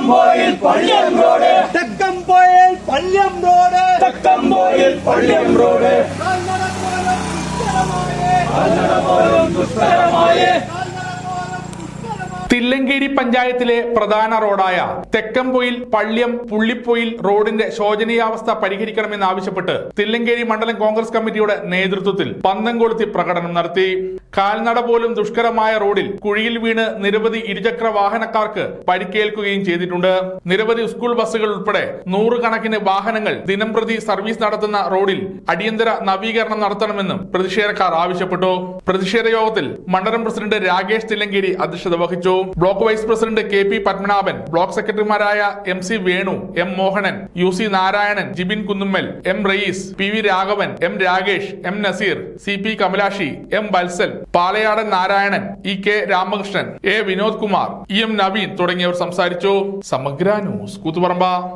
തെക്കമ്പോയിൽ പള്ളിയം road, തെക്കമ്പോയിൽ പള്ളിയം road, തെക്കമ്പോയിൽ പള്ളിയം road, ദുഷ്കരമായ Thillankeri പഞ്ചായത്തിലെ പ്രധാന റോഡായ തെക്കംപൊയിൽ പള്ളിയം പുള്ളിപ്പൊയിൽ റോഡിന്റെ ശോചനീയാവസ്ഥ പരിഹരിക്കണമെന്നാവശ്യപ്പെട്ട് തില്ലങ്കേരി മണ്ഡലം കോൺഗ്രസ് കമ്മിറ്റിയുടെ നേതൃത്വത്തിൽ പന്തം കൊളുത്തി പ്രകടനം നടത്തി. കാൽനട പോലും ദുഷ്കരമായ റോഡിൽ കുഴിയിൽ വീണ് നിരവധി ഇരുചക്ര വാഹനക്കാർക്ക് പരിക്കേൽക്കുകയും ചെയ്തിട്ടുണ്ട്. നിരവധി സ്കൂൾ ബസ്സുകൾ ഉൾപ്പെടെ നൂറുകണക്കിന് വാഹനങ്ങൾ ദിനംപ്രതി സർവീസ് നടത്തുന്ന റോഡിൽ അടിയന്തര നവീകരണം നടത്തണമെന്നും പ്രതിഷേധക്കാർ ആവശ്യപ്പെട്ടു. പ്രതിഷേധ യോഗത്തിൽ മണ്ഡലം പ്രസിഡന്റ് രാകേഷ് തില്ലങ്കേരി അധ്യക്ഷത വഹിച്ചു. Block vice president KP Padmanabhan, block സെക്രട്ടറിമാരായ MC Venu, M Mohanan, UC Narayanan, Jibin Kunnummal, M Rayees, PV Raghavan, M Rakesh, M Naseer, CP Kamalakshi, M Vatsal, Palayadan Narayanan, EK Ramakrishnan, A Vinod Kumar, EM Naveen തുടങ്ങിയവർ സംസാരിച്ചു. സമഗ്ര ന്യൂസ് കൂത്തുപറമ്പ.